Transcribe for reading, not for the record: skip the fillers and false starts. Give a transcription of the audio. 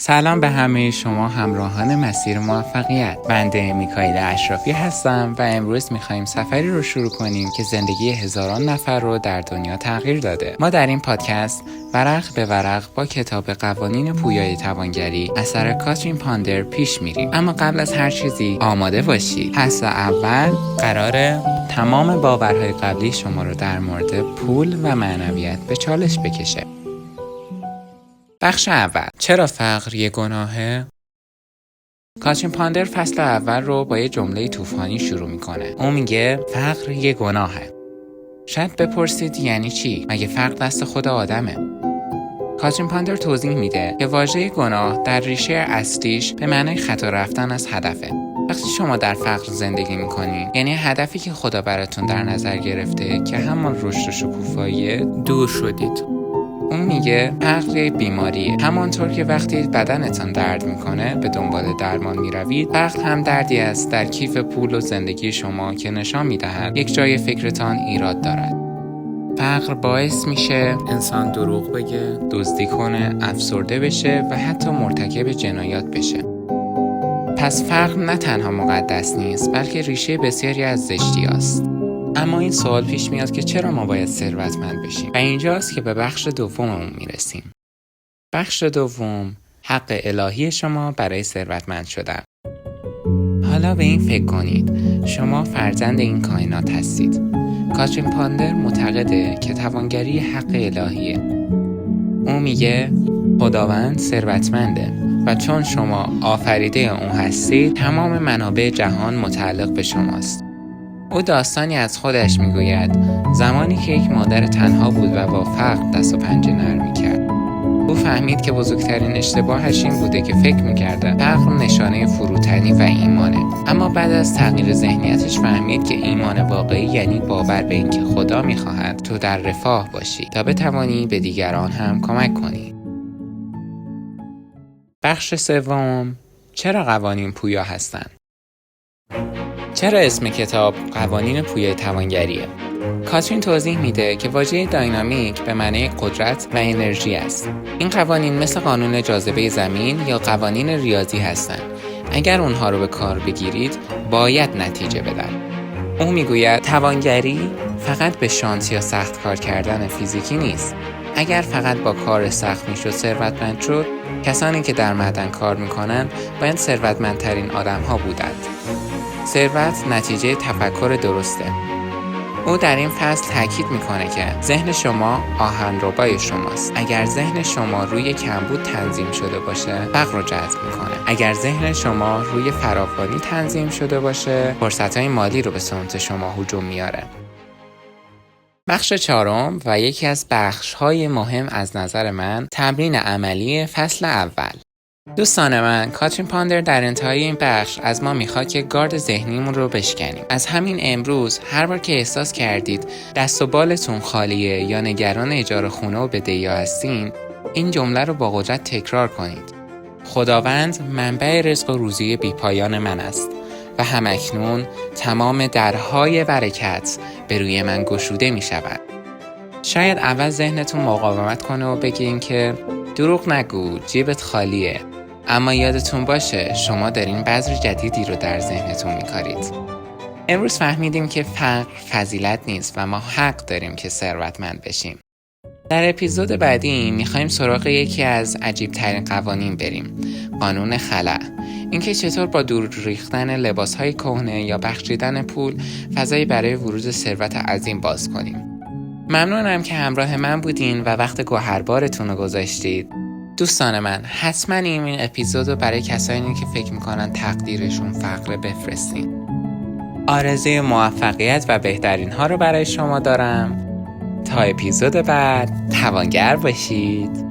سلام به همه شما همراهان مسیر موفقیت. بنده میکائیل اشرافی هستم و امروز میخوایم سفری رو شروع کنیم که زندگی هزاران نفر رو در دنیا تغییر داده. ما در این پادکست ورق به ورق با کتاب قوانین پویای توانگری اثر کاترین پاندر پیش میریم. اما قبل از هر چیزی آماده باشید. پس اول قراره تمام باورهای قبلی شما رو در مورد پول و معنویت به چالش بکشه. بخش اول، چرا فقر یه گناهه؟ کاترین پاندر فصل اول رو با یه جمله طوفانی شروع میکنه. اون میگه فقر یه گناهه. شاید بپرسید یعنی چی؟ مگه فقر دست خود آدمه؟ کاترین پاندر توضیح میده که واژه گناه در ریشه اصلیش به معنای خطا رفتن از هدفه. وقتی شما در فقر زندگی میکنین، یعنی هدفی که خدا براتون در نظر گرفته که همان رشد و شکوفاییه، دور شدید. اون میگه فقر بیماریه. همانطور که وقتی بدنتان درد میکنه به دنبال درمان میروید، فقر هم دردی است در کیف پول و زندگی شما که نشان میدهد یک جای فکرتان ایراد دارد. فقر باعث میشه انسان دروغ بگه، دزدی کنه، افسرده بشه و حتی مرتکب جنایات بشه. پس فقر نه تنها مقدس نیست، بلکه ریشه بسیاری از زشتی است. اما این سوال پیش میاد که چرا ما باید ثروتمند بشیم؟ و اینجاست که به بخش دوممون میرسیم. بخش دوم، حق الهی شما برای ثروتمند شدن. حالا به این فکر کنید، شما فرزند این کائنات هستید. کاترین پاندر معتقده که توانگری حق الهیه. او میگه خداوند ثروتمنده و چون شما آفریده اون هستید، تمام منابع جهان متعلق به شماست. او داستانی از خودش میگوید زمانی که یک مادر تنها بود و با فقر دست و پنجه نرم میکرد. او فهمید که بزرگترین اشتباهش این بوده که فکر میکرده فقر نشانه فروتنی و ایمانه. اما بعد از تغییر ذهنیتش فهمید که ایمان واقعی یعنی باور به اینکه خدا میخواهد تو در رفاه باشی تا بتوانی به دیگران هم کمک کنی. بخش سوم، چرا قوانین پویا هستند؟ چرا اسم کتاب قوانین پویای توانگریه؟ کاترین توضیح میده که واژه داینامیک به معنی قدرت و انرژی است. این قوانین مثل قانون جاذبه زمین یا قوانین ریاضی هستند. اگر اونها رو به کار بگیرید، باید نتیجه بدن. او میگوید توانگری فقط به شانس یا سخت کار کردن فیزیکی نیست. اگر فقط با کار سخت میشد ثروتمند شد، کسانی که در معدن کار میکنن باید ثروتمندترین آدم‌ها بودند. ثروت نتیجه تفکر درسته. او در این فصل تاکید میکنه که ذهن شما آهنربای شماست. اگر ذهن شما روی کمبود تنظیم شده باشه، فقر رو جذب میکنه. اگر ذهن شما روی فراوانی تنظیم شده باشه، فرصتهای مالی رو به سمت شما هجوم میاره. بخش چهارم و یکی از بخش‌های مهم از نظر من، تمرین عملی فصل اول. دوستان من، کاترین پاندر در انتهای این بخش از ما میخواد که گارد ذهنیمون رو بشکنیم. از همین امروز هر بار که احساس کردید دست و بالتون خالیه یا نگران اجاره خونه و بدهی‌ها هستین، این جمله رو با قدرت تکرار کنید. خداوند منبع رزق و روزی بی‌پایان من است و همکنون تمام درهای برکت به روی من گشوده میشود. شاید اول ذهنتون مقاومت کنه و بگین که دروغ نگو، جیبت خالیه. اما یادتون باشه شما دارین بذر جدیدی رو در ذهنتون میکارید. امروز فهمیدیم که فقر فضیلت نیست و ما حق داریم که ثروتمند بشیم. در اپیزود بعدی میخوایم سراغ یکی از عجیب ترین قوانین بریم، قانون خلأ. اینکه چطور با دور ریختن لباسهای کهنه یا بخشیدن پول فضایی برای ورود ثروت عظیم باز کنیم. ممنونم که همراه من بودین و وقت گوهربارتون رو گذاشتید. دوستان من، حتما این اپیزود رو برای کسانی که فکر میکنن تقدیرشون فقره بفرستین. آرزوی موفقیت و بهترین ها رو برای شما دارم. تا اپیزود بعد توانگر باشید.